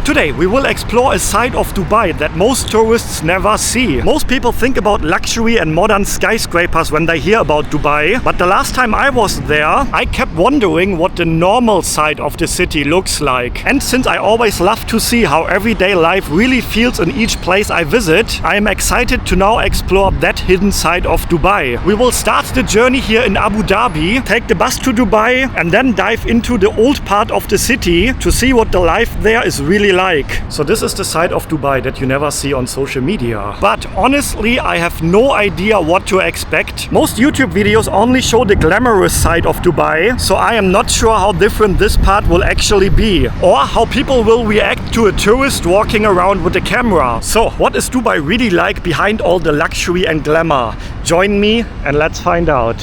Today we will explore a side of Dubai that most tourists never see. Most people think about luxury and modern skyscrapers when they hear about Dubai, but the last time I was there, I kept wondering what the normal side of the city looks like. And since I always love to see how everyday life really feels in each place I visit, I am excited to now explore that hidden side of Dubai. We will start the journey here in Abu Dhabi, take the bus to Dubai, and then dive into the old part of the city to see what the life there is really like. So this is the side of Dubai that you never see on social media. But honestly, I have no idea what to expect. Most YouTube videos only show the glamorous side of Dubai, so I am not sure how different this part will actually be, or how people will react to a tourist walking around with a camera. So what is Dubai really like behind all the luxury and glamour? Join me and let's find out.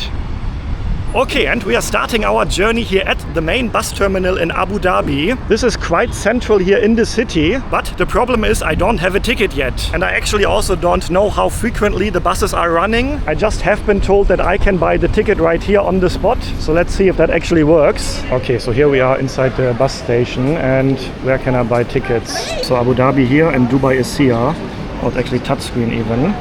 Okay, and we are starting our journey here at the main bus terminal in Abu Dhabi. This is quite central here in the city, but the problem is I don't have a ticket yet. And I actually also don't know how frequently the buses are running. I just have been told that I can buy the ticket right here on the spot. So let's see if that actually works. Okay, so here we are inside the bus station, and where can I buy tickets? So Abu Dhabi here and Dubai is here. Oh, it's actually touchscreen even.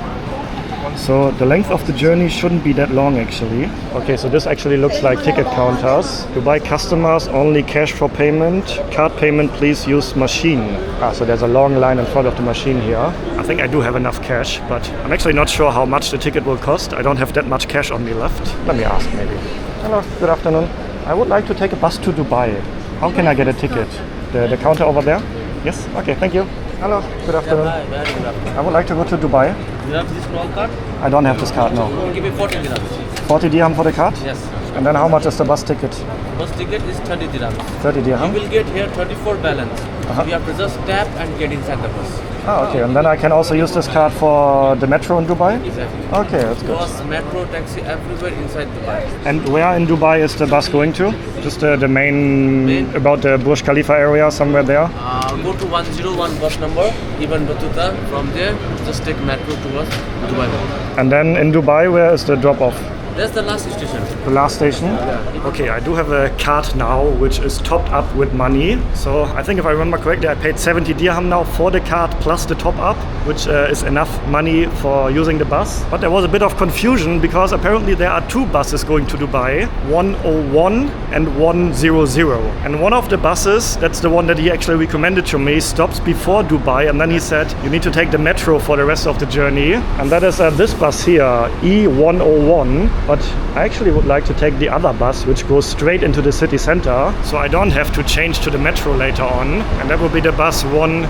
So the length of the journey shouldn't be that long actually. Okay, so this actually looks like ticket counters. Dubai customers only cash for payment. Card payment please use machine. So there's a long line in front of the machine here. I think I do have enough cash, but I'm actually not sure how much the ticket will cost. I don't have that much cash on me left. Let me ask maybe. Hello, good afternoon. I would like to take a bus to Dubai. How can I get a ticket? The counter over there? Yes? Okay, thank you. Hello, good afternoon. I would like to go to Dubai. You have this small card? I don't have this card, no. We'll give you 40 dirhams. 40 dirham for the card? Yes. And then how much is the bus ticket? Bus ticket is 30 dirhams. 30 dirham? You will get here 34 balance. So you have to just tap and get inside the bus. Okay. And then I can also use this card for the metro in Dubai? Exactly. Okay, that's good. Bus, metro, taxi, everywhere inside Dubai. And where in Dubai is the bus going to? Just the main, about the Burj Khalifa area, somewhere there? Go to 101 bus number, Ibn Battuta. From there, just take metro towards Dubai. And then in Dubai, where is the drop-off? That's the last station. The last station? Okay, I do have a card now which is topped up with money. So I think if I remember correctly, I paid 70 dirham now for the card plus the top up, which is enough money for using the bus. But there was a bit of confusion because apparently there are two buses going to Dubai, 101 and 100. And one of the buses, that's the one that he actually recommended to me, stops before Dubai, and then he said you need to take the metro for the rest of the journey. And that is this bus here, E101. But I actually would like to take the other bus which goes straight into the city center, so I don't have to change to the metro later on, and that will be the bus 100.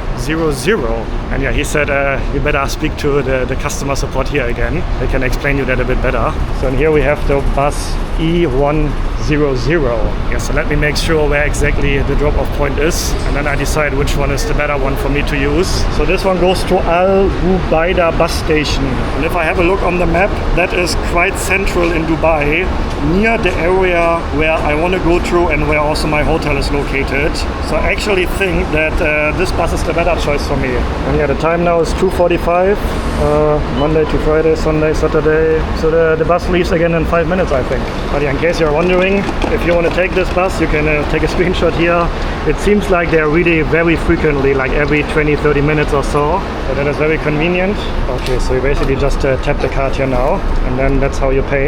And yeah, he said you better speak to the customer support here again. They can explain you that a bit better. So and here we have the bus E100. Yes, so let me make sure where exactly the drop-off point is, and then I decide which one is the better one for me to use. So this one goes to Al Bubaida bus station, and if I have a look on the map, that is quite central in Dubai, near the area where I want to go to and where also my hotel is located. So I actually think that this bus is the better choice for me. And yeah, the time now is 2:45, Monday to Friday, Sunday, Saturday. So the bus leaves again in 5 minutes, I think. But yeah, in case you're wondering, if you want to take this bus, you can take a screenshot here. It seems like they're really very frequently, like every 20-30 minutes or so. So that is very convenient. Okay, so you basically just tap the card here now, and then that's how you pay.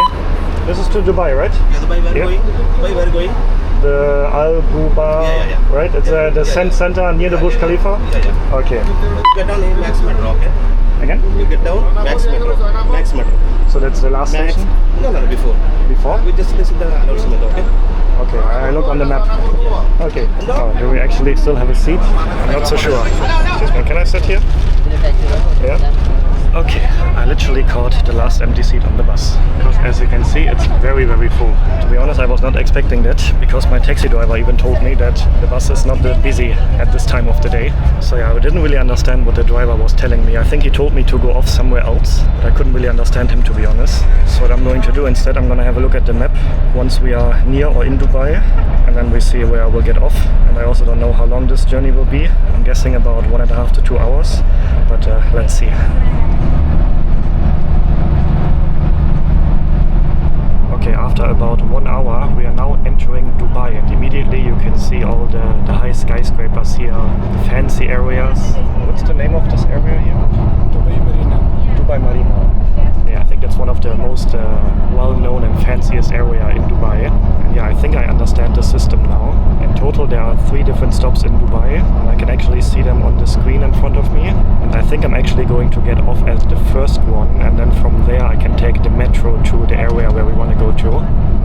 This is to Dubai, right? Yeah, Dubai, where are going? Dubai, where are going? The Al Buba, right? It's the center near the Burj Khalifa? Yeah. Okay. You get down in Max Metro, okay? Again? You get down Max Metro. Max Metro. So that's the last Max. station? No, before. Before? We just listen to the announcement, okay? Okay, I look on the map. Okay. Oh, do we actually still have a seat? I'm not so sure. Excuse me, can I sit here? Yeah. Okay, I literally caught the last empty seat on the bus, because as you can see, it's very, very full. To be honest, I was not expecting that, because my taxi driver even told me that the bus is not that busy at this time of the day. So yeah, I didn't really understand what the driver was telling me. I think he told me to go off somewhere else, but I couldn't really understand him, to be honest. So what I'm going to do instead, I'm going to have a look at the map once we are near or in Dubai, and then we see where I will get off. And I also don't know how long this journey will be. I'm guessing about 1.5 to 2 hours, but let's see. Okay, after about 1 hour we are now entering Dubai, and immediately you can see all the high skyscrapers here, the fancy areas. What's the name of this area here? Dubai Marina. Dubai Marina. Yeah, I think that's one of the most well-known and fanciest area in Dubai. And yeah, I think I understand the system now. In total there are 3 different stops in Dubai, and I can actually see them on the screen in front of me. And I think I'm actually going to get off at the first one, and then from there I can take the metro to the area where we want to go to.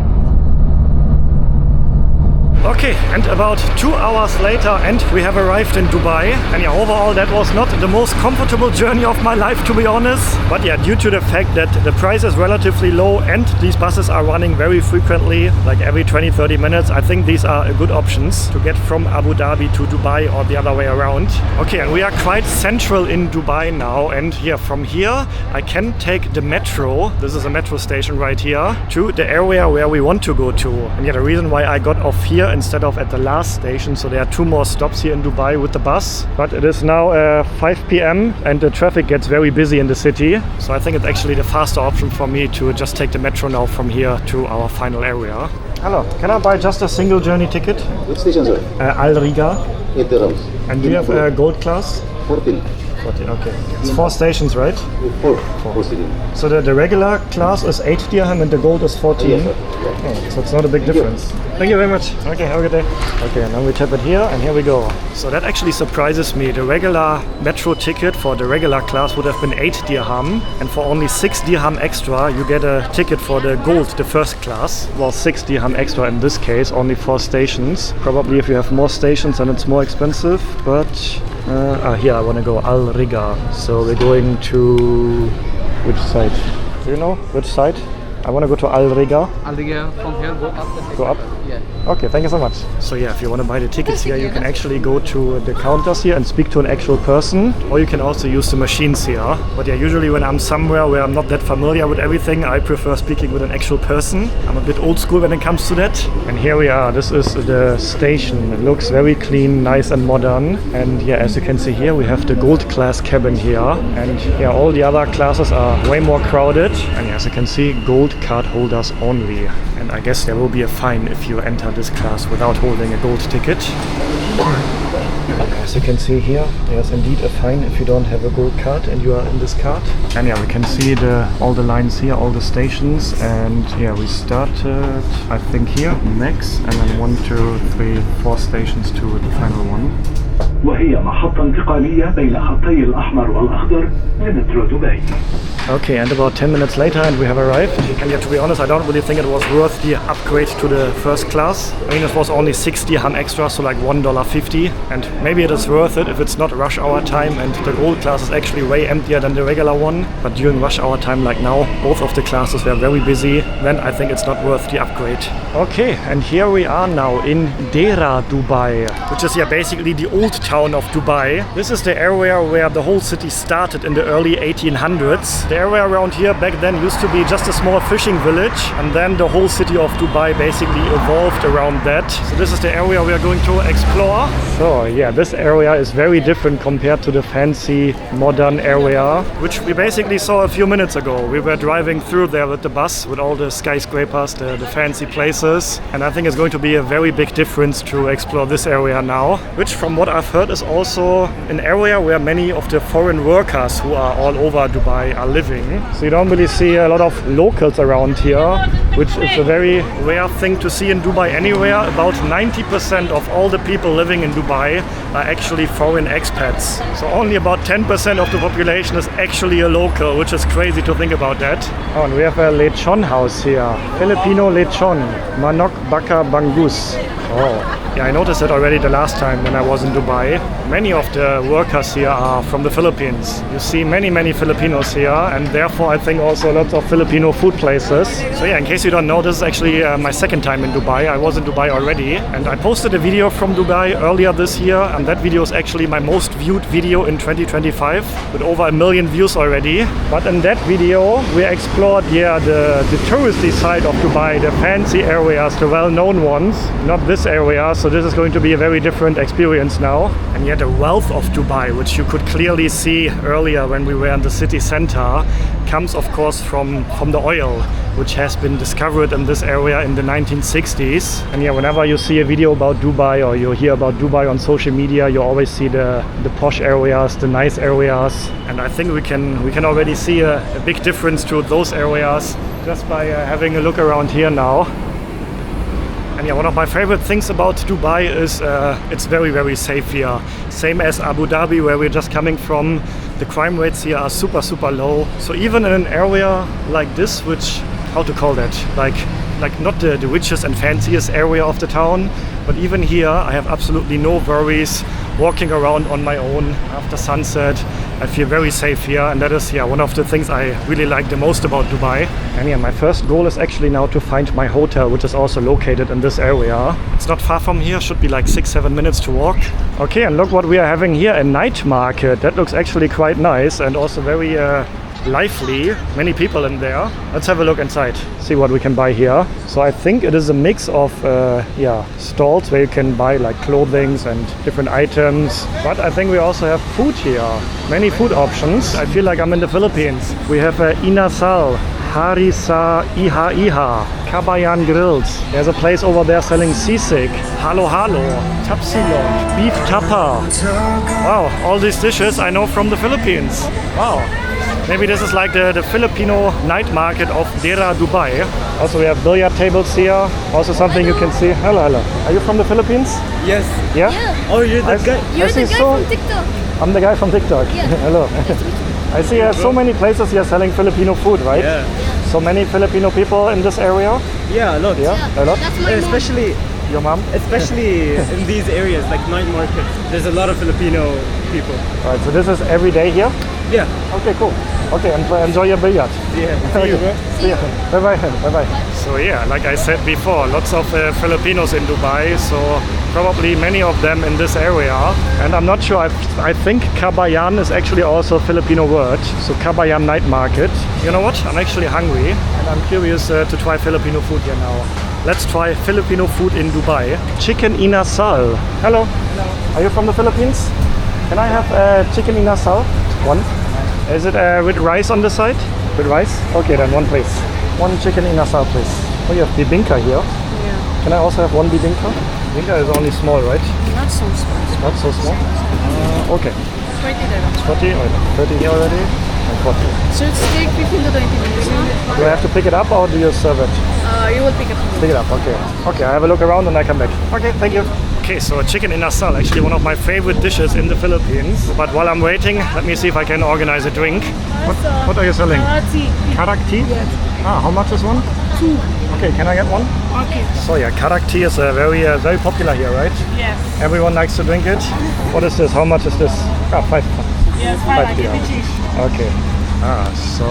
Okay, and about 2 hours later and we have arrived in Dubai. And yeah, overall that was not the most comfortable journey of my life, to be honest. But yeah, due to the fact that the price is relatively low and these buses are running very frequently, like every 20-30 minutes, I think these are good options to get from Abu Dhabi to Dubai or the other way around. Okay, and we are quite central in Dubai now, and yeah, from here I can take the metro. This is a metro station right here, to the area where we want to go to. And yeah, the reason why I got off here instead of at the last station, so there are 2 more stops here in Dubai with the bus. But it is now 5 p.m. and the traffic gets very busy in the city, so I think it's actually the faster option for me to just take the metro now from here to our final area. Hello, can I buy just a single journey ticket? Which station, sir? Al Riga. 8 dirhams. And do you have a gold class? 14. 14, okay. It's 4 stations, right? 4 stations. So the regular class is 8 dirham and the gold is 14? Yes, sir. Oh, so it's not a big difference. Thank you very much. Okay, have a good day. Okay, and now we tap it here, and here we go. So that actually surprises me. The regular metro ticket for the regular class would have been 8 dirham, and for only 6 dirham extra you get a ticket for the gold, the first class. Well, 6 dirham extra in this case, only 4 stations. Probably if you have more stations then it's more expensive, but here I want to go Al Riga. So we're going to which side? Do you know which side? I want to go to Al Riga. Al Riga, from here, go up. Go up? Yeah. Okay, thank you so much. So yeah, if you want to buy the tickets here, you can actually go to the counters here and speak to an actual person, or you can also use the machines here. But yeah, usually when I'm somewhere where I'm not that familiar with everything, I prefer speaking with an actual person. I'm a bit old school when it comes to that. And here we are. This is the station. It looks very clean, nice and modern. And yeah, as you can see here, we have the gold class cabin here. And yeah, all the other classes are way more crowded. And yeah, as you can see, gold card holders only. And I guess there will be a fine if you enter this class without holding a gold ticket. As you can see here, there's indeed a fine if you don't have a gold card and you are in this card. And yeah, we can see all the lines here, all the stations. And yeah, we started, I think here, Max, and then 1, 2, 3, 4 stations to the final one. وهي محطة انتقالية بين خطي الأحمر والأخضر لمترو دبي. Okay, and about 10 minutes later and we have arrived. And yeah, to be honest, I don't really think it was worth the upgrade to the first class. I mean, it was only 6 dirham extra, so like $1.50. And maybe it is worth it if it's not rush hour time and the gold class is actually way emptier than the regular one. But during rush hour time like now, both of the classes were very busy. Then I think it's not worth the upgrade. Okay, and here we are now in Deira Dubai, which is yeah basically the old town of Dubai. This is the area where the whole city started in the early 1800s. The area around here back then used to be just a small fishing village, and then the whole city of Dubai basically evolved around that. So this is the area we are going to explore. So yeah, this area is very different compared to the fancy modern area, which we basically saw a few minutes ago. We were driving through there with the bus with all the skyscrapers, the fancy places, and I think it's going to be a very big difference to explore this area now, which from what I've heard is also an area where many of the foreign workers who are all over Dubai are living. So you don't really see a lot of locals around here, which is a very rare thing to see in Dubai anywhere. About 90% of all the people living in Dubai are actually foreign expats. So only about 10% of the population is actually a local, which is crazy to think about that. Oh, and we have a lechon house here. Filipino lechon, manok baka bangus. Oh. Yeah, I noticed it already the last time when I was in Dubai. Many of the workers here are from the Philippines. You see many Filipinos here, and therefore I think also lots of Filipino food places. So yeah, in case you don't know, this is actually my second time in Dubai. I was in Dubai already, and I posted a video from Dubai earlier this year, and that video is actually my most viewed video in 2025 with over 1 million views already. But in that video we explored the touristy side of Dubai, the fancy areas, the well-known ones, not this area. so this is going to be a very different experience now. And yet the wealth of Dubai, which you could clearly see earlier when we were in the city center, comes of course from the oil, which has been discovered in this area in the 1960s. And yeah, whenever you see a video about Dubai or you hear about Dubai on social media, you always see the posh areas, the nice areas. And I think we can already see a big difference to those areas just by having a look around here now. And yeah, one of my favorite things about Dubai is it's very, very safe here. Same as Abu Dhabi, where we're just coming from. The crime rates here are super, super low. So even in an area like this, which, how to call that? Like not the richest and fanciest area of the town, but even here I have absolutely no worries walking around on my own after sunset. I feel very safe here, and that is one of the things I really like the most about Dubai. And yeah, my first goal is actually now to find my hotel, which is also located in this area. It's not far from here, should be like 6-7 minutes to walk. Okay, and look what we are having here, a night market. That looks actually quite nice and also very lively. Many people in there. Let's have a look inside, see what we can buy here. So I think it is a mix of stalls where you can buy like clothing and different items, but I think we also have food here, many food options. I feel like I'm in the Philippines. We have inasal, harissa, iha, kabayan grills. There's a place over there selling sisig, halo halo, tapsilog, beef tapa. Wow, all these dishes I know from the Philippines. Wow. Maybe this is like the Filipino night market of Deira Dubai. Also we have billiard tables here. Also something you can see. Hello, hello. Are you from the Philippines? Yes. Yeah? Oh, you're the guy. You're the guy from TikTok. I'm the guy from TikTok. Yeah. Hello. I see so many places here selling Filipino food, right? Yeah. So many Filipino people in this area? Yeah, a lot. Yeah, a lot? That's my mom. Especially Your mom? in these areas like night markets. There's a lot of Filipino people. Alright, so this is every day here? Yeah. Okay, cool. Okay, enjoy your billiard. Yeah. See you, bro. See you. Bye-bye. Bye-bye. So yeah, like I said before, lots of Filipinos in Dubai, so probably many of them in this area. And I'm not sure, I think kabayan is actually also a Filipino word. So kabayan night market. You know what? I'm actually hungry and I'm curious to try Filipino food here now. Let's try Filipino food in Dubai. Chicken inasal. Hello. Hello. Are you from the Philippines? Can I have chicken inasal? One. Is it with rice on the side? With rice? Okay, then one please. One chicken inasal, please. Oh, you have bibingka here. Yeah. Can I also have one bibingka? Bibingka is only small, right? Not so small. Not so small? Okay. 20 dirhams. 40, or 30 here already? And 40. So it's take 15 to 20 minutes. Do I have to pick it up or do you serve it? You will pick up. Pick it up, okay. Okay, I have a look around and I come back. Okay, thank you. Okay, so chicken inasal, actually one of my favorite dishes in the Philippines. But while I'm waiting, let me see if I can organize a drink. What are you selling? Karak tea? Yes. Ah, how much is one? 2. Okay, can I get one? Okay. So yeah, karak tea is very popular here, right? Yes. Everyone likes to drink it. What is this? How much is this? Ah, 5. Yes, 5 I give here. it to you. Okay. Ah, so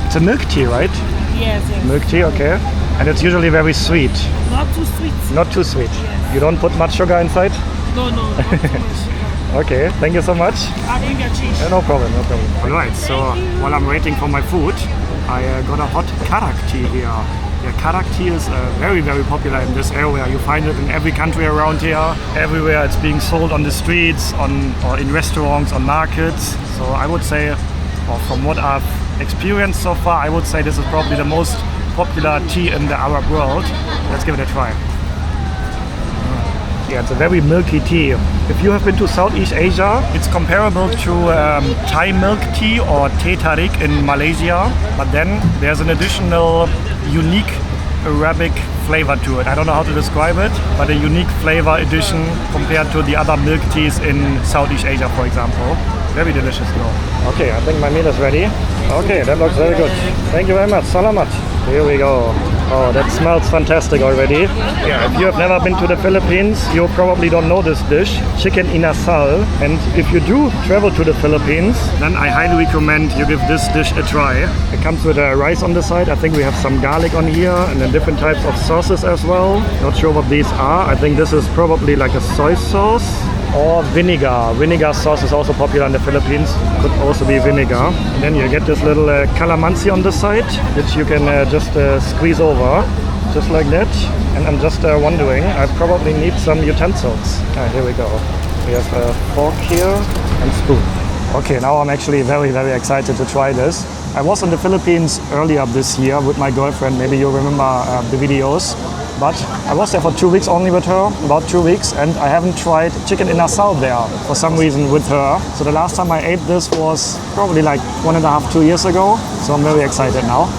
it's a milk tea, right? Yes, yes. Milk tea, okay. And it's usually very sweet. Not too sweet. Not too sweet. Yes. You don't put much sugar inside? No, not too much. Okay, thank you so much. I didn't get change. No problem, no problem. Alright, so while I'm waiting for my food, I got a hot karak tea here. Yeah, karak tea is very popular in this area. You find it in every country around here. Everywhere it's being sold on the streets, or in restaurants, on markets. So I would say, or from what I've experienced so far, I would say this is probably the most popular tea in the Arab world. Let's give it a try. Yeah, it's a very milky tea. If you have been to Southeast Asia, it's comparable to Thai milk tea or teh tarik in Malaysia, but then there's an additional unique Arabic flavor to it. I don't know how to describe it, but a unique flavor addition compared to the other milk teas in Southeast Asia, for example. Very delicious though. Okay, I think my meal is ready. Okay, that looks very good. Thank you very much. Salamat. Here we go. Oh, that smells fantastic already. Yeah, if you have never been to the Philippines, you probably don't know this dish, chicken inasal. And if you do travel to the Philippines, then I highly recommend you give this dish a try. It comes with rice on the side. I think we have some garlic on here and then different types of sauces as well. Not sure what these are. I think this is probably like a soy sauce or vinegar. Vinegar sauce is also popular in the Philippines. Could also be vinegar. And then you get this little calamansi on the side, which you can just squeeze over. just like that. And I'm just wondering, I probably need some utensils. Here we go. We have a fork here and spoon. Okay, now I'm actually very, very excited to try this. I was in the Philippines earlier this year with my girlfriend. Maybe you remember the videos. But I was there for 2 weeks only with her, about 2 weeks, and I haven't tried chicken inasal there for some reason with her. So the last time I ate this was probably like 1.5, 2 years ago. So I'm very excited now.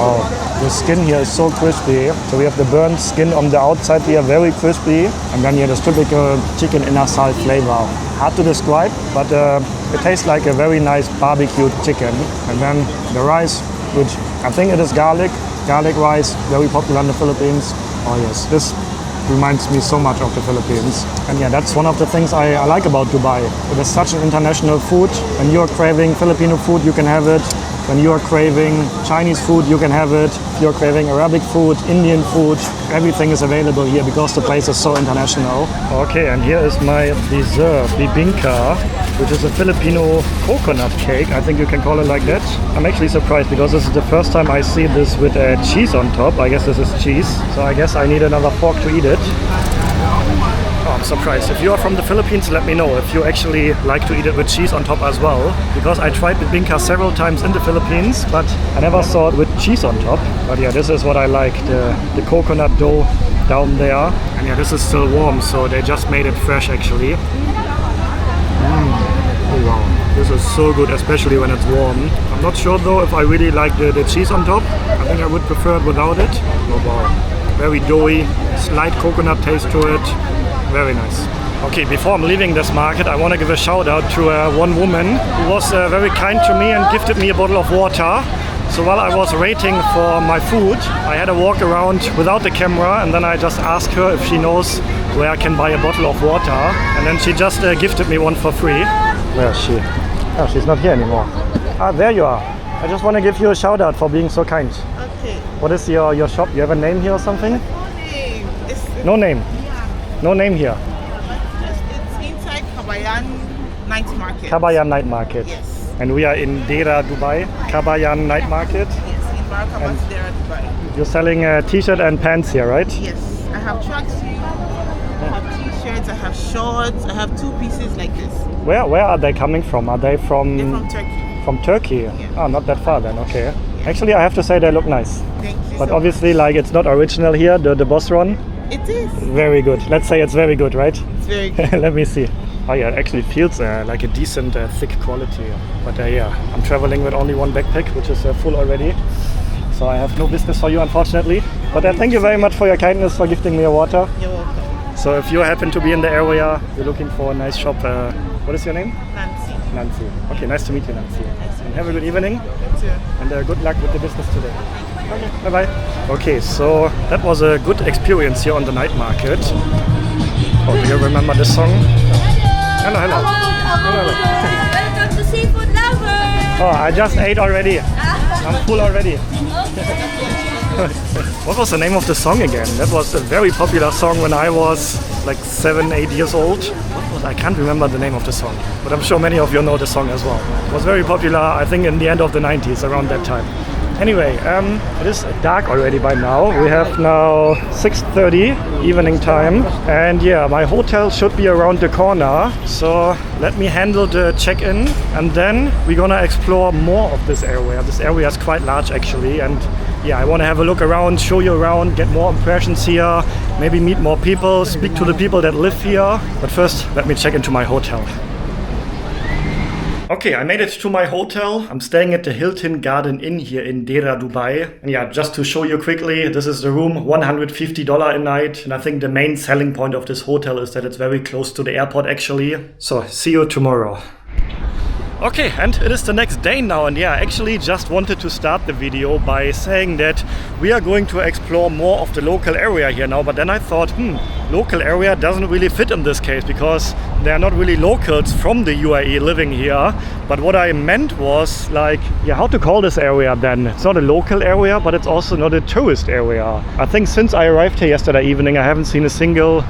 Oh, the skin here is so crispy. So we have the burnt skin on the outside here, very crispy. And then here the typical chicken inasal flavor. Hard to describe, but it tastes like a very nice barbecued chicken. And then the rice, which I think it is garlic rice, very popular in the Philippines. Oh yes, this reminds me so much of the Philippines. And yeah, that's one of the things I like about Dubai. It is such an international food. When you're craving Filipino food, you can have it. When you are craving Chinese food, you can have it. If you're craving Arabic food, Indian food, everything is available here because the place is so international. Okay, and here is my dessert, bibingka, which is a Filipino coconut cake. I think you can call it like that. I'm actually surprised because this is the first time I see this with cheese on top. I guess this is cheese. So I guess I need another fork to eat it. Oh, I'm surprised. If you are from the Philippines, let me know if you actually like to eat it with cheese on top as well. Because I tried bibingka several times in the Philippines, but I never saw it with cheese on top. But yeah, this is what I like, the coconut dough down there. And yeah, this is still warm, so they just made it fresh actually. Oh wow, this is so good, especially when it's warm. I'm not sure though if I really like the cheese on top. I think I would prefer it without it. Oh wow, very doughy, slight coconut taste to it. Very nice. Okay, before I'm leaving this market, I want to give a shout out to one woman who was very kind to me and gifted me a bottle of water. So while I was waiting for my food, I had a walk around without the camera, and then I just asked her if she knows where I can buy a bottle of water, and then she just gifted me one for free. Where is she? Oh, she's not here anymore. Ah, there you are. I just want to give you a shout out for being so kind. Okay. What is your shop? You have a name here or something? No name. No name here. It's inside Kabayan Night Market. Kabayan Night Market. Yes. And we are in Deira Dubai, Kabayan Night Market. Yes, in Barakabas, Deira Dubai. You're selling a t-shirt and pants here, right? Yes. I have tracksuits, I have t-shirts, I have shorts, I have 2 pieces like this. Where are they coming from? Are they from... They're from Turkey. From Turkey? Yeah. Ah, not that far then, okay. Yeah. Actually, I have to say they look nice. Thank you. But so obviously, much. like, it's not original here, the Bosron. It is. Very good. Let's say it's very good, right? It's very good. Let me see. Oh yeah, it actually feels like a decent thick quality. But yeah, I'm traveling with only one backpack, which is full already. So I have no business for you, unfortunately. But thank you very much for your kindness for gifting me a water. You're welcome. So if you happen to be in the area, you're looking for a nice shop, what is your name? Nancy. Nancy. Okay, nice to meet you, Nancy. And have a good evening. You too. And good luck with the business today. Okay, bye-bye. Okay, so that was a good experience here on the night market. Oh, do you remember this song? Hello, hello. Hello, hello. Welcome to Seafood Lover. Oh, I just ate already. I'm full already. What was the name of the song again? That was a very popular song when I was like 7, 8 years old. I can't remember the name of the song, but I'm sure many of you know the song as well. It was very popular, I think, in the end of the 90s, around that time. Anyway, it is dark already by now. We have now 6:30 evening time, and yeah, my hotel should be around the corner. So let me handle the check-in, and then we're gonna explore more of this area. This area is quite large actually, and yeah, I want to have a look around, show you around, get more impressions here, maybe meet more people, speak to the people that live here. But first, let me check into my hotel. Okay, I made it to my hotel. I'm staying at the Hilton Garden Inn here in Deira, Dubai. And yeah, just to show you quickly, this is the room, $150 a night. And I think the main selling point of this hotel is that it's very close to the airport actually. So, see you tomorrow. Okay, and it is the next day now, and yeah, I actually just wanted to start the video by saying that we are going to explore more of the local area here now, but then I thought, local area doesn't really fit in this case because there are not really locals from the UAE living here. But what I meant was like, yeah, how to call this area then? It's not a local area, but it's also not a tourist area. I think since I arrived here yesterday evening, I haven't seen a single,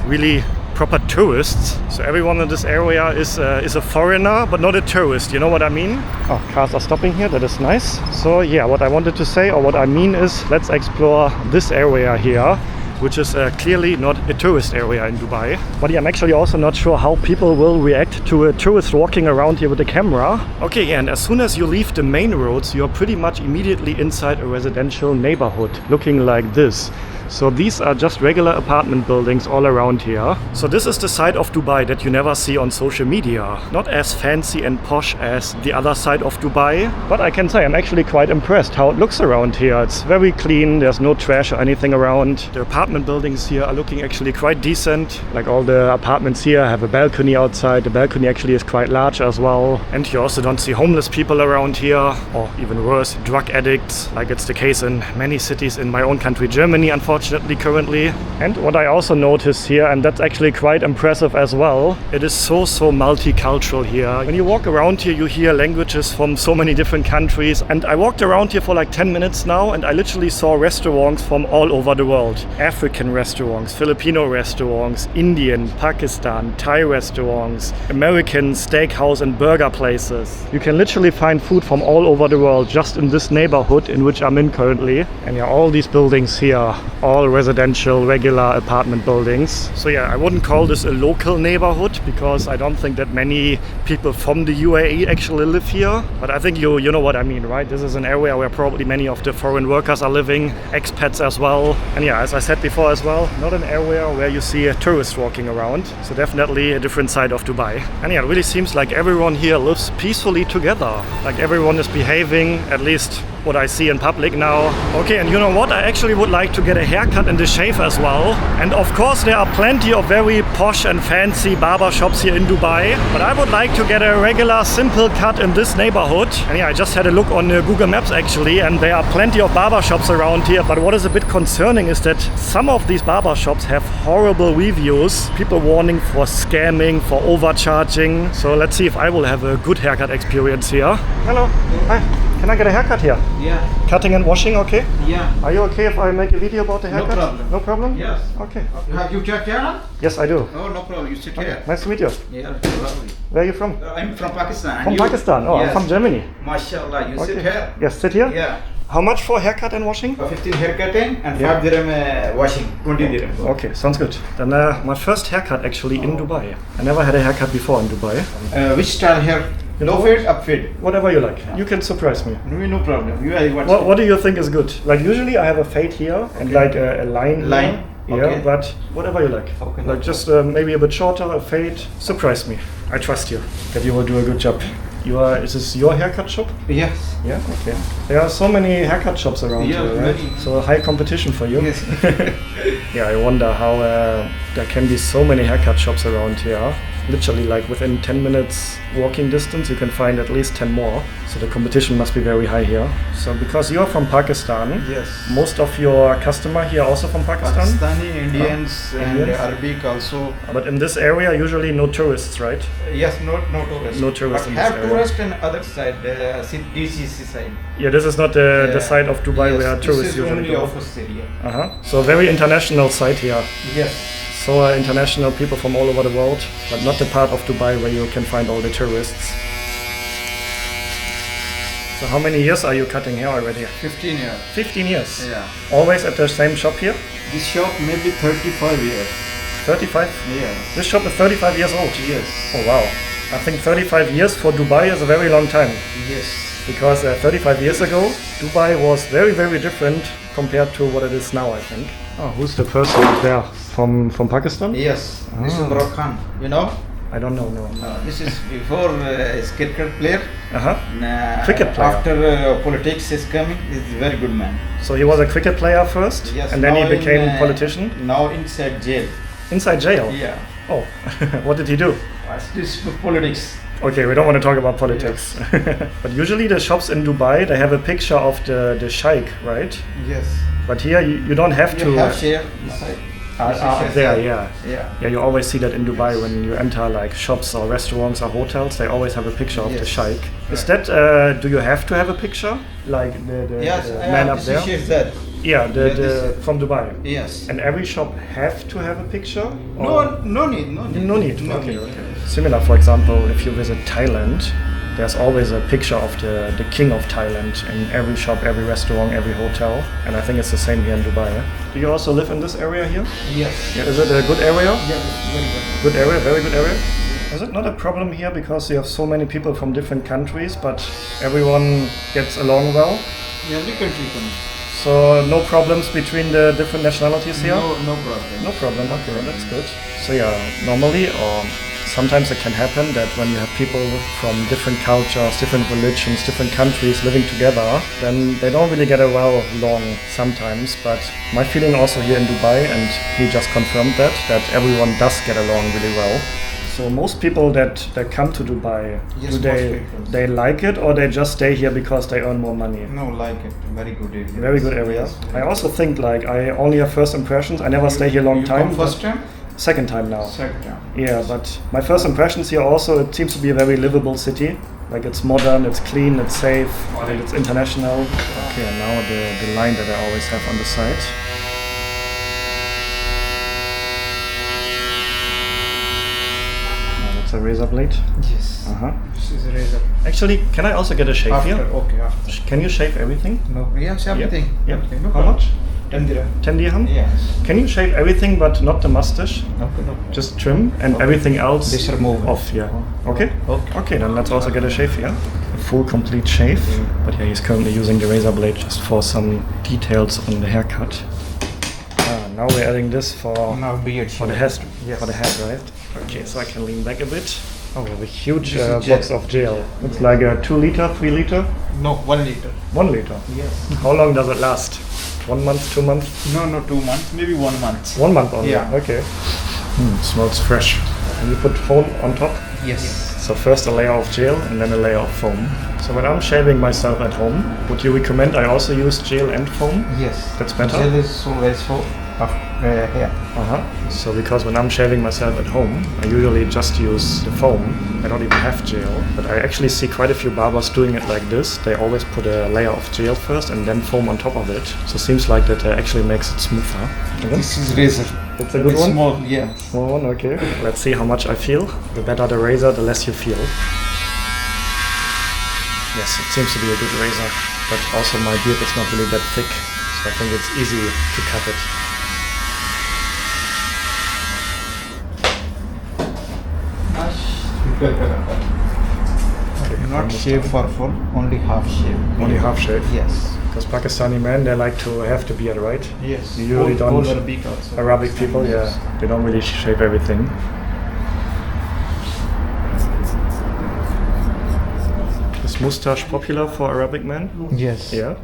really proper tourists. So everyone in this area is a foreigner, but not a tourist. You know what I mean? Oh, cars are stopping here. That is nice. So yeah, what I wanted to say, or what I mean is, let's explore this area here, which is clearly not a tourist area in Dubai. But yeah, I'm actually also not sure how people will react to a tourist walking around here with a camera. Okay, and as soon as you leave the main roads, you're pretty much immediately inside a residential neighborhood, looking like this. So these are just regular apartment buildings all around here. So this is the side of Dubai that you never see on social media. Not as fancy and posh as the other side of Dubai. But I can say I'm actually quite impressed how it looks around here. It's very clean, there's no trash or anything around. The apartment buildings here are looking actually quite decent. Like all the apartments here have a balcony outside. The balcony actually is quite large as well. And you also don't see homeless people around here. Or even worse, drug addicts, like it's the case in many cities in my own country, Germany, unfortunately. Currently. And what I also notice here, and that's actually quite impressive as well, it is so multicultural here. When you walk around here, you hear languages from so many different countries. And I walked around here for like 10 minutes now, and I literally saw restaurants from all over the world. African restaurants, Filipino restaurants, Indian, Pakistan, Thai restaurants, American steakhouse and burger places. You can literally find food from all over the world just in this neighborhood in which I'm in currently. And yeah, all these buildings here, all residential, regular apartment buildings. So yeah, I wouldn't call this a local neighborhood because I don't think that many people from the UAE actually live here. But I think you know what I mean, right? This is an area where probably many of the foreign workers are living, expats as well. And yeah, as I said before as well, not an area where you see a tourist walking around. So definitely a different side of Dubai. And yeah, it really seems like everyone here lives peacefully together. Like everyone is behaving, at least what I see in public now. Okay, and you know what? I actually would like to get a haircut and a shave as well. And of course there are plenty of very posh and fancy barber shops here in Dubai. But I would like to get a regular simple cut in this neighborhood. And yeah, I just had a look on Google Maps actually, and there are plenty of barber shops around here. But what is a bit concerning is that some of these barber shops have horrible reviews. People warning for scamming, for overcharging. So let's see if I will have a good haircut experience here. Hello. Hi. Can I get a haircut here? Yeah. Cutting and washing, okay? Yeah. Are you okay if I make a video about the haircut? No problem. No problem? Yes. Okay. Have you checked here? Yes, I do. Oh, no problem. You sit Okay. here. Nice to meet you. Yeah, lovely. Where are you from? I'm from Pakistan. From You? Pakistan? Oh, Yes. I'm from Germany. MashaAllah. You Okay. sit here? Yes, sit here? Yeah. How much for haircut and washing? 15 haircutting and Yeah. 5 dirham washing. 20 dirham. Okay, sounds good. Then my first haircut actually in Dubai. I never had a haircut before in Dubai. Which style hair? You Low know fade, up fade? Whatever you like. You can surprise me. No problem. You are What do you think is good? Like usually I have a fade here and like a line. Line? Here. Yeah, Okay. but whatever you like. Okay. Like just maybe a bit shorter, a fade. Surprise me. I trust you that you will do a good job. Is this your haircut shop? Yes. Yeah, okay. There are so many haircut shops around Yeah, here, right? many. So high competition for you. Yes. Yeah, I wonder how there can be so many haircut shops around here. Literally like within 10 minutes walking distance you can find at least 10 more. So the competition must be very high here. So because you're from Pakistan, Yes. most of your customer here are also from Pakistan? Pakistani, Indians, and Indians? Arabic also. But in this area usually no tourists, right? Yes, no tourists. No tourists But in this have area. tourists in other side, DCC side. Yeah, this is not the Yeah. side of Dubai Yes, where tourists this is usually only go. office area. Uh-huh. So very international site here. Yes. So international people from all over the world, but not the part of Dubai where you can find all the tourists. So how many years are you cutting hair already? 15 years. 15 years? Yeah. Always at the same shop here? This shop maybe 35 years. 35? Yes. This shop is 35 years old? Yes. Oh wow. I think 35 years for Dubai is a very long time. Yes. Because 35 years ago, Dubai was very, very different compared to what it is now, I think. Oh, who's the person there? From Pakistan? Yes. This is Ah. Imran Khan. You know? I don't know, no. This is before cricket player. Uh-huh. And, Cricket player. After politics is coming, he's a very good man. So he was a cricket player first, Yes. and then he now became in, politician? Now inside jail. Inside jail? Yeah. Oh, what did he do? What's this for politics? Okay, we don't want to talk about politics. But usually the shops in Dubai, they have a picture of the sheikh, right? Yes. But here you don't have to... You have share inside. This is share there, side. yeah. Yeah. Yeah, you always see that in Dubai when you enter like shops or restaurants or hotels, they always have a picture of the Yes. sheikh. Is that, do you have to have a picture? Like the Yes, man up this there? is Share Zed. Yeah, the from Dubai. Yes. And every shop have to have a picture? No need, no need. No need. No Okay, need. okay. Similar, for example, if you visit Thailand, there's always a picture of the king of Thailand in every shop, every restaurant, every hotel. And I think it's the same here in Dubai. Do you also live in this area here? Yes. Yeah, is it a good area? Yeah, very good. Good area, very good area. Is it not a problem here because you have so many people from different countries, but everyone gets along well? Every country comes. So no problems between the different nationalities here? No problem. No problem, okay, that's good. So yeah, normally or sometimes it can happen that when you have people from different cultures, different religions, different countries living together, then they don't really get along sometimes. But my feeling also here in Dubai, and he just confirmed that everyone does get along really well. So most people that come to Dubai, Yes, do most they like it or they just stay here because they earn more money? No, like it. Very good area. Very good area. Yes, I also think like I only have first impressions. I never stay here long you time. Come first time? Second time now. Second time. Yeah, but my first impressions here also, it seems to be a very livable city. Like it's modern, it's clean, it's safe, and it's international. Okay, and now the line that I always have on the side. It's a razor blade. Yes. Uh-huh. This is a razor. Actually, can I also get a shave After, here? okay, after. Can you shave everything? No, yes, everything. Yeah. Everything. No How problem. much? 10 dirham. 10 dirham? Yes. Can you shave everything but not the mustache? Okay, no. Just trim and everything else This remove. off, yeah. Okay? Okay. Okay, then let's also get a shave here. A full complete shave. But yeah, he's currently using the razor blade just for some details on the haircut. Now we're adding this for Now beard the shave. head, Yes. for the head, right? Okay, so I can lean back a bit. Oh, we have a huge This is box gel. of gel. It's like a 2 liter, 3 liter? No, 1 liter. 1 liter. Yes. How long does it last? 1 month, 2 months? No, 2 months. Maybe 1 month. 1 month only? Yeah. Okay. Smells fresh. And you put foam on top? Yes. So first a layer of gel and then a layer of foam. So when I'm shaving myself at home, would you recommend I also use gel and foam? Yes. That's better? Gel is so very so hair. So because when I'm shaving myself at home, I usually just use the foam. I don't even have gel. But I actually see quite a few barbers doing it like this. They always put a layer of gel first and then foam on top of it. So it seems like that actually makes it smoother. This is razor. It's a good It's one? small, yeah. Small one, okay. Let's see how much I feel. The better the razor, the less you feel. Yes, it seems to be a good razor, but also my beard is not really that thick, so I think it's easy to cut it. Not shave for full, only half shave. Only half shave? Yes. Because Pakistani men, they like to have the beard, right? Yes. You usually Whole don't. Arabic also. Arabic people, yeah, they don't really shave everything. Is moustache popular for Arabic men? Yes. Yeah.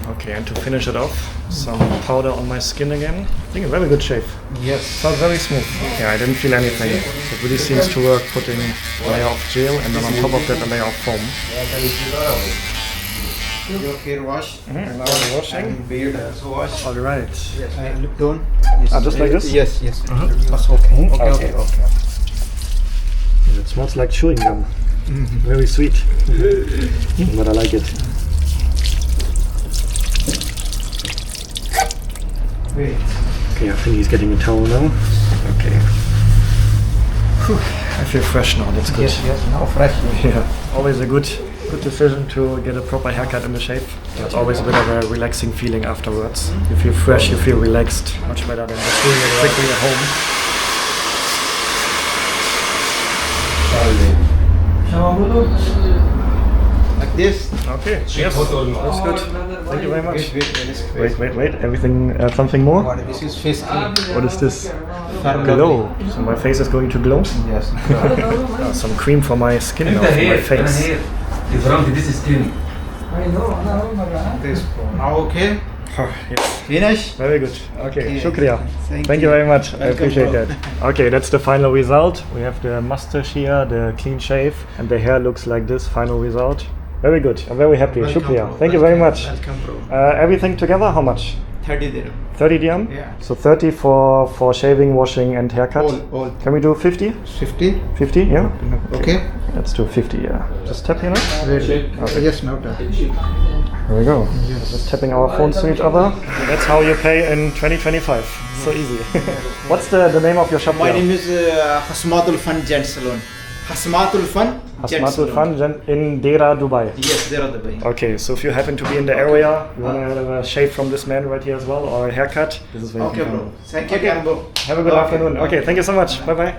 Okay, and to finish it off, some powder on my skin again. I think a very good shave. Yes. Felt very smooth. Yeah, I didn't feel anything. So it really seems to work putting a layer of gel and then on top of that a layer of foam. Your hair wash. And now the washing. And beard also wash. Alright. Yes. Lip tone. Yes. Just like this? Yes, yes. That's okay. Okay. It smells like chewing gum. Very sweet. But I like it. Wait. Okay, I think he's getting a towel now. Okay. Whew, I feel fresh now, that's good. Yes, now fresh. Yeah, always a good decision to get a proper haircut and a shave. It's always a bit of a relaxing feeling afterwards. You feel fresh, you feel relaxed. Much better than just doing it quickly at home. Like this. Okay, yes, that's good. Thank you very much. Wait, everything, something more? This is face cream. What is this? Glow. So my face is going to glow? Yes. Some cream for my skin now, for my face. This. Now okay. Yes. Finish. Very good. Okay, Okay. shukriya. Thank Thank you very much. I Welcome, appreciate bro. that. Okay, that's the final result. We have the mustache here, the clean shave, and the hair looks like this. Final result. Very good. I'm very happy. Welcome, Shukriya. bro. Thank you very much. Welcome, bro. Everything together, how much? 30 dirham. 30 dirham? Yeah. So 30 for shaving, washing and haircut. All. Can we do 50? 50. 50, yeah? Okay. Let's do 50, yeah. Just tap here now. Wait. Yes, now done. Here we go. Just tapping our phones to each other. That's how you pay in 2025. So easy. What's the name of your shop? My name is Hasmatul Fun Gent Salon. Hasmatul Fun Gent Hasmatul Salon. Fun in Deira Dubai. Yes, Deira Dubai. Okay, so if you happen to be in the area, you want to have a shave from this man right here as well, or a haircut, this is where you Okay, can bro. come. Thank you, Gambo. Have a good afternoon. Okay, thank you so much. Bye bye.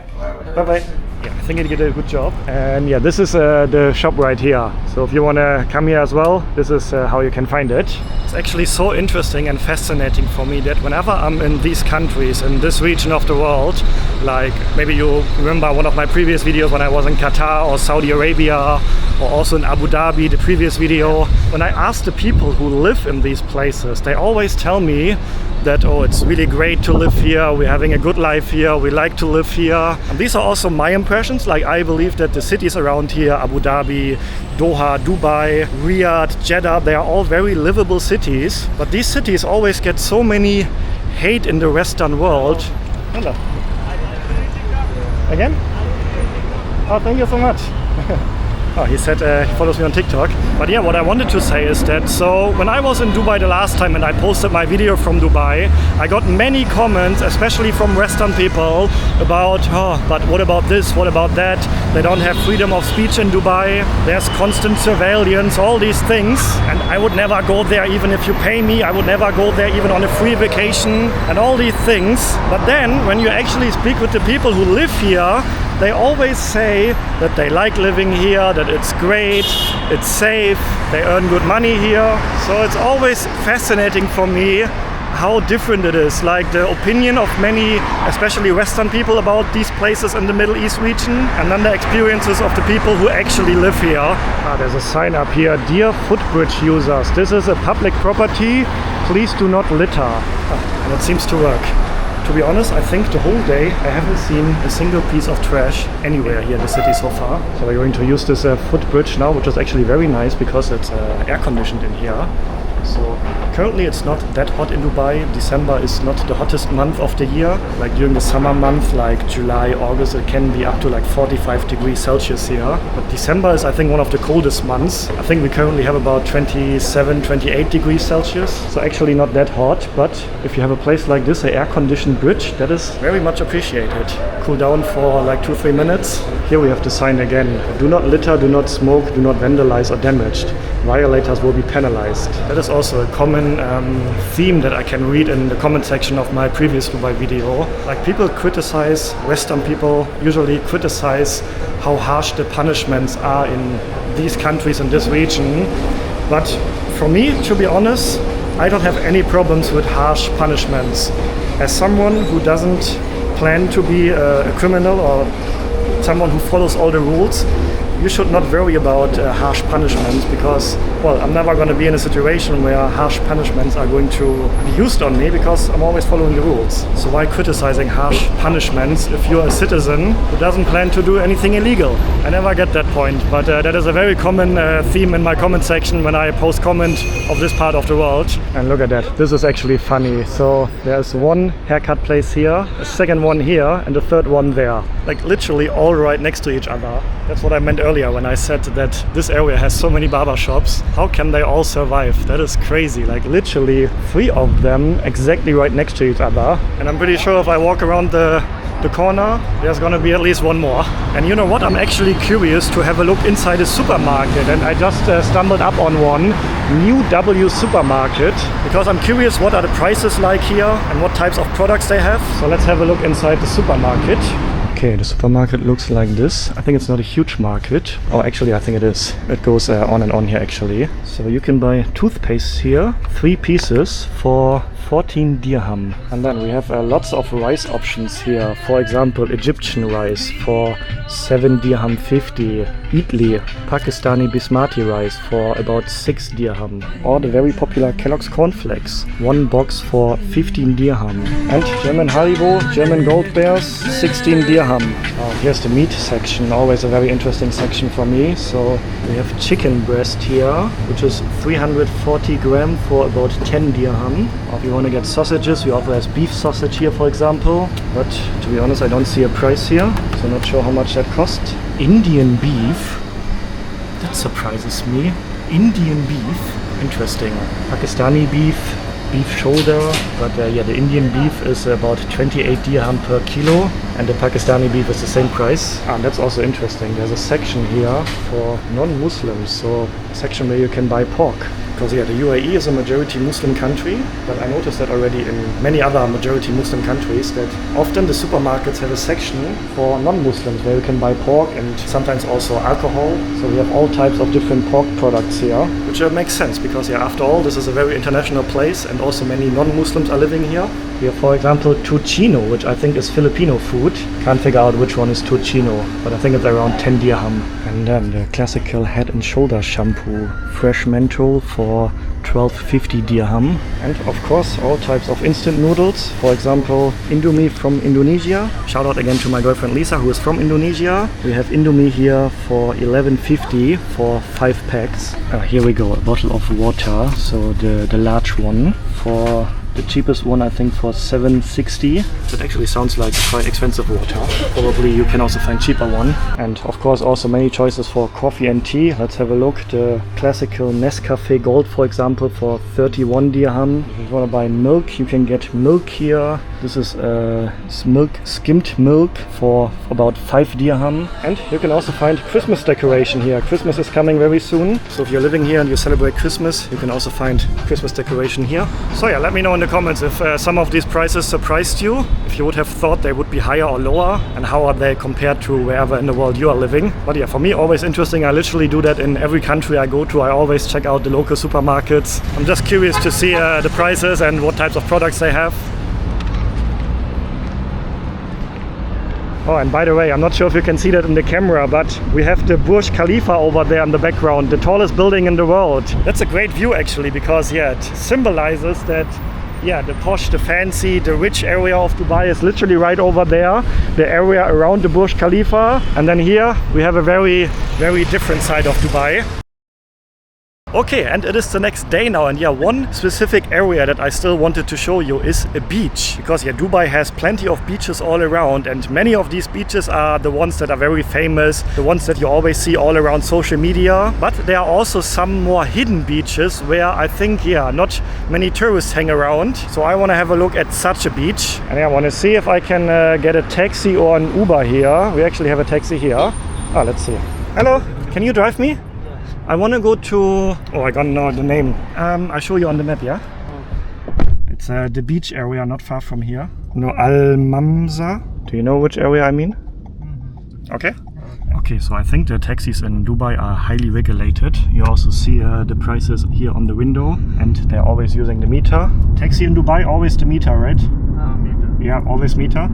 Bye bye. Yeah, I think you did a good job. And yeah, this is the shop right here. So if you want to come here as well, this is how you can find it. It's actually so interesting and fascinating for me that whenever I'm in these countries, in this region of the world, like maybe you remember one of my previous videos when I was in Qatar or Saudi Arabia, or also in Abu Dhabi, the previous video, when I ask the people who live in these places, they always tell me that, oh, it's really great to live here, we're having a good life here, we like to live here. And these are also my impressions. Like, I believe that the cities around here, Abu Dhabi, Doha, Dubai, Riyadh, Jeddah, they are all very livable cities. But these cities always get so many hate in the Western world. Hello. Again? Oh, thank you so much. Oh, he said he follows me on TikTok. But yeah, what I wanted to say is that, so when I was in Dubai the last time and I posted my video from Dubai, I got many comments, especially from Western people, about, oh, but what about this, what about that? They don't have freedom of speech in Dubai, there's constant surveillance, all these things. And I would never go there even if you pay me, I would never go there even on a free vacation and all these things. But then, when you actually speak with the people who live here, they always say that they like living here, that it's great, it's safe, they earn good money here. So it's always fascinating for me how different it is. Like the opinion of many, especially Western people, about these places in the Middle East region, and then the experiences of the people who actually live here. There's a sign up here, dear footbridge users, this is a public property, please do not litter. And it seems to work. To be honest, I think the whole day I haven't seen a single piece of trash anywhere here in the city so far. So we're going to use this footbridge now, which is actually very nice because it's air conditioned in here. So currently it's not that hot in Dubai. December is not the hottest month of the year. Like during the summer month, like July, August, it can be up to like 45 degrees Celsius here. But December is, I think, one of the coldest months. I think we currently have about 27, 28 degrees Celsius. So actually not that hot. But if you have a place like this, an air-conditioned bridge, that is very much appreciated. Cool down for like 2-3 minutes. Here we have the sign again. Do not litter, do not smoke, do not vandalize or damage. Violators will be penalized. That is also a common theme that I can read in the comment section of my previous Dubai video. Like, people criticize, Western people usually criticize how harsh the punishments are in these countries in this region. But for me, to be honest, I don't have any problems with harsh punishments. As someone who doesn't plan to be a criminal or someone who follows all the rules, you should not worry about harsh punishments, because, well, I'm never going to be in a situation where harsh punishments are going to be used on me, because I'm always following the rules. So why criticizing harsh punishments if you're a citizen who doesn't plan to do anything illegal? I never get that point, but that is a very common theme in my comment section when I post comment of this part of the world. And look at that, this is actually funny. So there's one haircut place here, a second one here, and a third one there. Like literally all right next to each other. That's what I meant earlier when I said that this area has so many barber shops. How can they all survive? That is crazy. Like literally 3 of them exactly right next to each other. And I'm pretty sure if I walk around the corner, there's gonna be at least one more. And you know what? I'm actually curious to have a look inside a supermarket, and I just stumbled up on one, New W supermarket, because I'm curious what are the prices like here and what types of products they have. So let's have a look inside the supermarket. Okay, the supermarket looks like this. I think it's not a huge market. Oh, actually, I think it is. It goes on and on here, actually. So you can buy toothpaste here, 3 pieces for 14 dirham. And then we have lots of rice options here. For example, Egyptian rice for 7 dirham 50. Idli, Pakistani basmati rice for about 6 dirham. Or the very popular Kellogg's cornflakes, 1 box for 15 dirham. And German Haribo, German Gold Bears, 16 dirham. dirham. Here's the meat section, always a very interesting section for me. So we have chicken breast here, which is 340 gram for about 10 dirham. Or if you want to get sausages, we also have beef sausage here, for example. But to be honest, I don't see a price here, so not sure how much that costs. Indian beef, that surprises me. Indian beef, interesting. Pakistani beef, beef shoulder, but yeah, the Indian beef is about 28 dirham per kilo, and the Pakistani beef is the same price. And that's also interesting. There's a section here for non-Muslims, so a section where you can buy pork. Because yeah, the UAE is a majority Muslim country, but I noticed that already in many other majority Muslim countries that often the supermarkets have a section for non-Muslims where you can buy pork and sometimes also alcohol. So we have all types of different pork products here, which makes sense because yeah, after all, this is a very international place and also many non-Muslims are living here. We have, for example, tocino, which I think is Filipino food. Can't figure out which one is tocino, but I think it's around 10 dirham. And then the classical head and shoulder shampoo, fresh menthol for 12.50 dirham. And of course, all types of instant noodles. For example, Indomie from Indonesia. Shout out again to my girlfriend Lisa, who is from Indonesia. We have Indomie here for 11.50 for 5 packs. Here we go, a bottle of water, so the large one for the cheapest one, I think, for 7.60. That actually sounds like quite expensive water. Probably you can also find cheaper one. And of course also many choices for coffee and tea. Let's have a look. The classical Nescafe Gold, for example, for 31 dirham. If you want to buy milk, you can get milk here. This is skimmed milk for about 5 dirham. And you can also find Christmas decoration here. Christmas is coming very soon. So if you're living here and you celebrate Christmas, you can also find Christmas decoration here. So yeah, let me know in the comments if some of these prices surprised you, if you would have thought they would be higher or lower, and how are they compared to wherever in the world you are living. But yeah, for me, always interesting. I literally do that in every country I go to. I always check out the local supermarkets. I'm just curious to see the prices and what types of products they have. Oh, and by the way, I'm not sure if you can see that in the camera, but we have the Burj Khalifa over there in the background, the tallest building in the world. That's a great view actually, because yeah, it symbolizes that yeah, the posh, the fancy, the rich area of Dubai is literally right over there, the area around the Burj Khalifa. And then here we have a very, very different side of Dubai. Okay, and it is the next day now, and yeah, one specific area that I still wanted to show you is a beach, because yeah, Dubai has plenty of beaches all around, and many of these beaches are the ones that are very famous, the ones that you always see all around social media. But there are also some more hidden beaches where I think yeah, not many tourists hang around. So I want to have a look at such a beach, and I want to see if I can get a taxi or an Uber here. We actually have a taxi here. Let's see. Hello, can you drive me? I want to go to... oh, I don't know the name. I'll show you on the map, yeah? It's the beach area not far from here. No, Al Mamza. Do you know which area I mean? Okay. Okay, so I think the taxis in Dubai are highly regulated. You also see the prices here on the window, and they're always using the meter. Taxi in Dubai, always the meter, right? Meter. Yeah, always meter.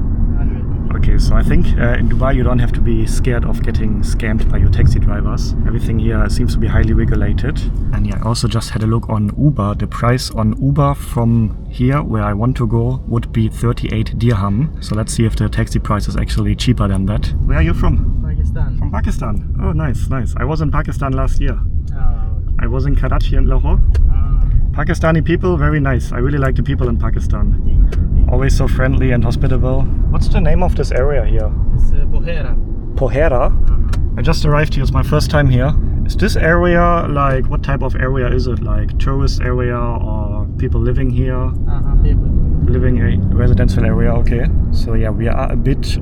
Okay, so I think in Dubai you don't have to be scared of getting scammed by your taxi drivers. Everything here seems to be highly regulated. And yeah, I also just had a look on Uber. The price on Uber from here where I want to go would be 38 dirham. So let's see if the taxi price is actually cheaper than that. Where are you from? Pakistan. From Pakistan. Oh, nice, nice. I was in Pakistan last year. I was in Karachi and Lahore. Pakistani people, very nice. I really like the people in Pakistan. Always so friendly and hospitable. What's the name of this area here? It's Pohera. Pohera? I just arrived here, it's my first time here. Is this area like, what type of area is it? Like tourist area or people living here? People. Living a residential area, okay. So yeah, we are a bit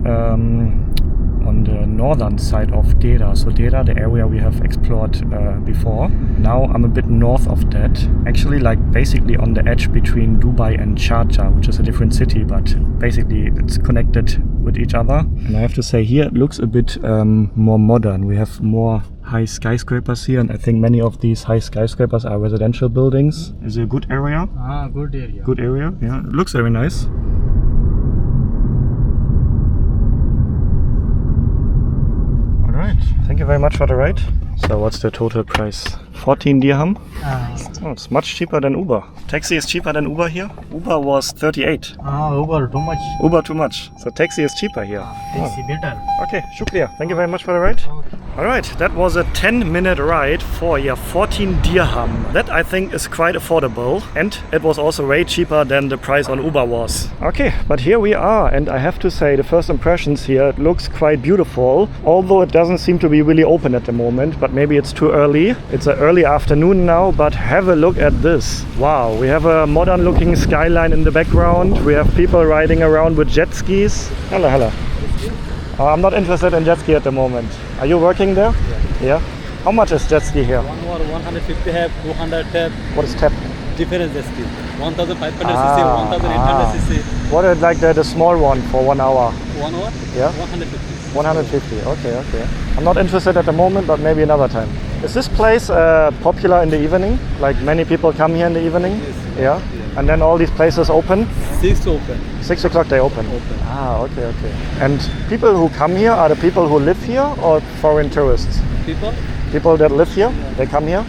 on the northern side of Deira. So Deira, the area we have explored before. Now I'm a bit north of that. Actually, like basically on the edge between Dubai and Sharjah, which is a different city, but basically it's connected with each other. And I have to say here it looks a bit more modern. We have more high skyscrapers here, and I think many of these high skyscrapers are residential buildings. Is it a good area? Good area. Good area, yeah. It looks very nice. Alright, thank you very much for the ride. So what's the total price 14 dirham. Oh, it's much cheaper than Uber. Taxi is cheaper than Uber here. Uber was 38. Uber too much. Uber too much. So taxi is cheaper here. Taxi better. Okay, shukriya. Thank you very much for the ride. Alright, that was a 10-minute ride for 14 dirham. That I think is quite affordable, and it was also way cheaper than the price on Uber was. Okay, but here we are, and I have to say the first impressions here, it looks quite beautiful, although it doesn't seem to be really open at the moment, but maybe it's too early. It's an early afternoon now, but have a look at this. Wow, we have a modern looking skyline in the background. We have people riding around with jet skis. Hello, hello. I'm not interested in jet ski at the moment. Are you working there? Yeah. How much is jet ski here? 150 have, 200 have. What is tap? Different jet ski. 1500 cc, 1800 cc. What is like the small one for 1 hour? 1 hour? Yeah. 150. 150. Okay. I'm not interested at the moment, but maybe another time. Is this place popular in the evening? Like many people come here in the evening? Yes. Yeah. And then all these places open? 6 open. 6 o'clock they open? Okay. And people who come here are the people who live here or foreign tourists? People that live here, they come here?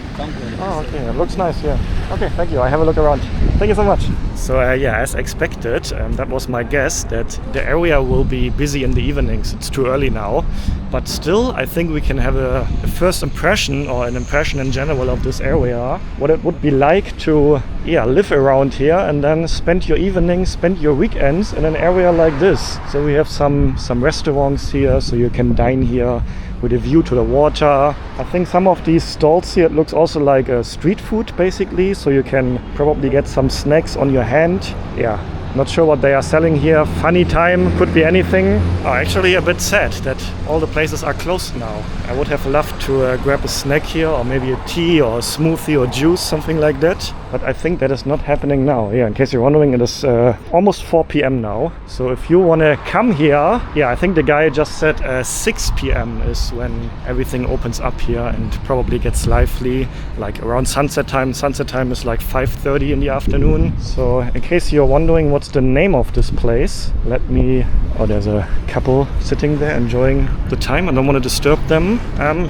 Oh, okay, it looks nice, yeah. Okay, thank you, I have a look around. Thank you so much. So yeah, as expected, that was my guess that the area will be busy in the evenings. It's too early now, but still I think we can have a first impression or an impression in general of this area. What it would be like to live around here and then spend your evenings, spend your weekends in an area like this. So we have some restaurants here, so you can dine here with a view to the water. I think some of these stalls here, it looks also like a street food basically, so you can probably get some snacks on your hand. Yeah, not sure what they are selling here. Funny time, could be anything. Actually a bit sad that all the places are closed now. I would have loved to grab a snack here, or maybe a tea or a smoothie or juice, something like that. But I think that is not happening now. Yeah, in case you're wondering, it is almost 4 p.m. now. So if you want to come here, I think the guy just said 6 p.m. is when everything opens up here and probably gets lively, like around sunset time. Sunset time is like 5:30 in the afternoon. So in case you're wondering what's the name of this place, there's a couple sitting there enjoying the time. I don't want to disturb them.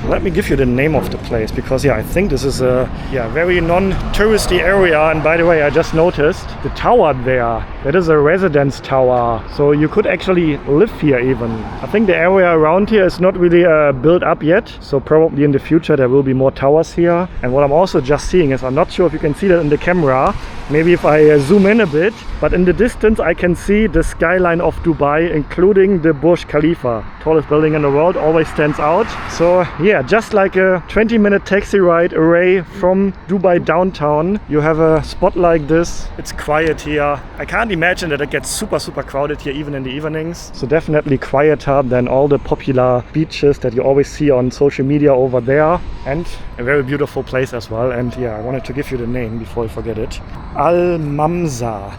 Let me give you the name of the place, because I think this is a very non-touristy area. And by the way, I just noticed the tower there. That is a residence tower, so you could actually live here even. I think the area around here is not really built up yet, so probably in the future there will be more towers here. And what I'm also just seeing is, I'm not sure if you can see that in the camera, maybe if I zoom in a bit, but in the distance I can see the skyline of Dubai, including the Burj Khalifa. Tallest building in the world, always stands out. So just like a 20-minute taxi ride away from Dubai downtown, you have a spot like this. It's quiet here. I can't imagine that it gets super crowded here even in the evenings. So definitely quieter than all the popular beaches that you always see on social media over there. And a very beautiful place as well. And I wanted to give you the name before I forget it. Al-Mamza.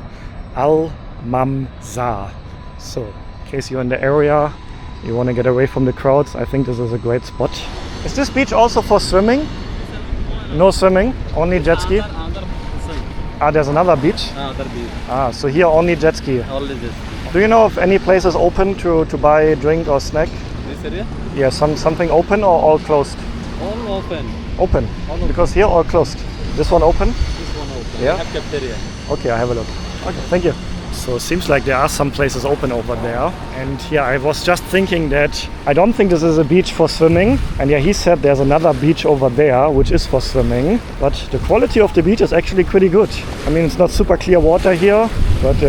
Al-Mamza. So in case you're in the area, you want to get away from the crowds, I think this is a great spot. Is this beach also for swimming? No swimming, only jet ski? There's another beach? Other beach. So here only jet ski. Only jet ski. Do you know if any place is open to buy a drink or snack? This area? Yeah, something open or all closed? All open. Open? All open. Because here all closed. This one open? This one open. Yeah? We have cafeteria. Okay, I have a look. Okay, thank you. So it seems like there are some places open over there. And I was just thinking that I don't think this is a beach for swimming. And he said there's another beach over there which is for swimming. But the quality of the beach is actually pretty good. I mean, it's not super clear water here, but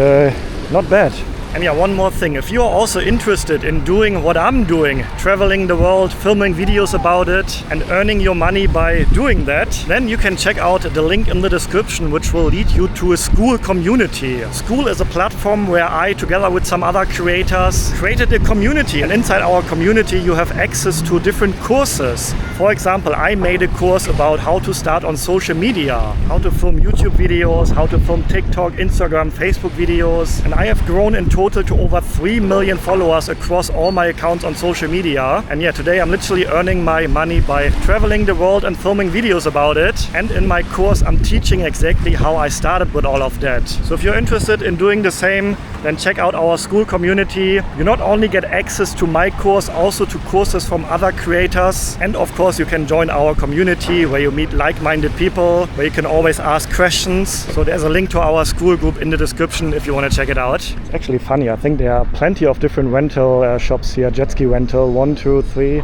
not bad. And one more thing, if you're also interested in doing what I'm doing, traveling the world, filming videos about it and earning your money by doing that, then you can check out the link in the description, which will lead you to a Skool community. Skool is a platform where I, together with some other creators, created a community, and inside our community you have access to different courses. For example, I made a course about how to start on social media, how to film YouTube videos, how to film TikTok, Instagram, Facebook videos, and I have grown into total to over 3 million followers across all my accounts on social media. And yeah, today I'm literally earning my money by traveling the world and filming videos about it. And in my course, I'm teaching exactly how I started with all of that. So if you're interested in doing the same, then check out our school community. You not only get access to my course, also to courses from other creators. And of course, you can join our community where you meet like-minded people, where you can always ask questions. So there's a link to our school group in the description if you want to check it out. It's actually funny. I think there are plenty of different rental shops here. Jet ski rental. 1, 2, 3,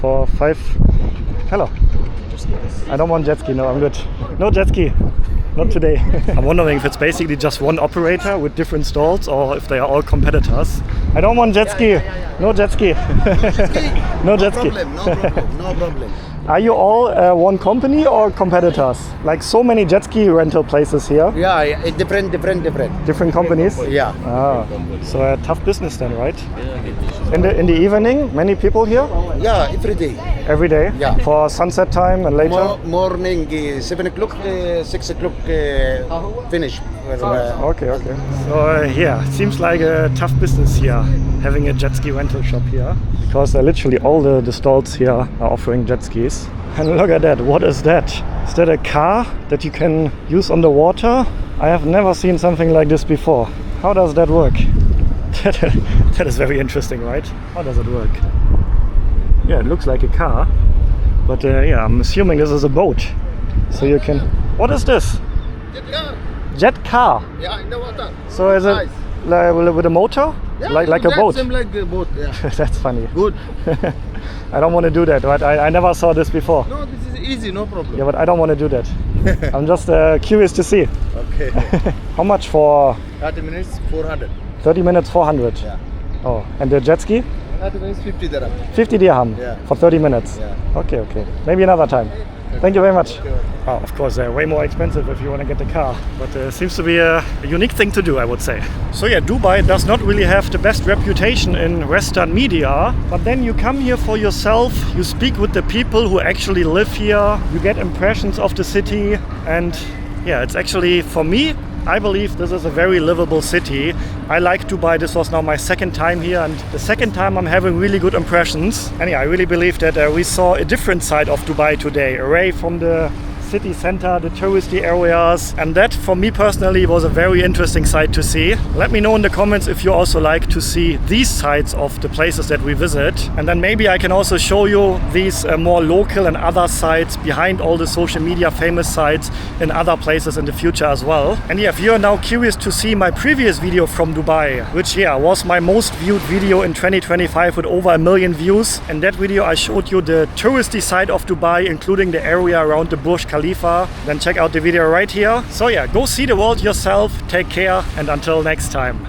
4, 5. Hello. I don't want jet ski. No, I'm good. No jet ski. Not today. I'm wondering if it's basically just one operator with different stalls or if they are all competitors. I don't want jet ski. No jet ski. No jet ski. No problem. No problem. Are you all one company or competitors? Like so many jet ski rental places here. Yeah, different. Different companies? Yeah. Ah, so a tough business then, right? In the evening, many people here? Yeah, every day. Every day? Yeah. For sunset time and later? Morning, 7 o'clock, 6 o'clock, finish. Okay. So yeah, it seems like a tough business here, having a jet ski rental shop here. Because literally all the stalls here are offering jet skis. And look at that, what is that? Is that a car that you can use on the water? I have never seen something like this before. How does that work? That is very interesting, right? How does it work? Yeah, it looks like a car. But yeah, I'm assuming this is a boat. So you can... What is this? Jet car. Jet car? Yeah, in the water. So is it like with a motor? Yeah, like a boat? Same like a boat, yeah. That's funny. Good. I don't want to do that, but I never saw this before. No, this is easy, no problem. Yeah, but I don't want to do that. I'm just curious to see. Okay. How much for 30 minutes, 400. 30 minutes, 400? Yeah. Oh, and the jet ski? 30 minutes, 50 dirham. 50 dirham Yeah. for 30 minutes? Yeah. Okay. Maybe another time. Thank you very much. Oh, of course, they're way more expensive if you want to get the car, but seems to be a unique thing to do, I would say. So yeah, Dubai does not really have the best reputation in Western media, but then you come here for yourself, you speak with the people who actually live here, you get impressions of the city, and yeah, it's actually, for me, I believe this is a very livable city. I like Dubai. This was now my second time here, and the second time I'm having really good impressions. And yeah, I really believe that we saw a different side of Dubai today, away from the city center, the touristy areas, and that for me personally was a very interesting sight to see. Let me know in the comments if you also like to see these sides of the places that we visit, and then maybe I can also show you these more local and other sites behind all the social media famous sites in other places in the future as well. And yeah, if you're now curious to see my previous video from Dubai, which yeah was my most viewed video in 2025 with over 1 million views, in that video I showed you the touristy side of Dubai, including the area around the Burj Khalifa. Then check out the video right here. So yeah, go see the world yourself, take care, and until next time.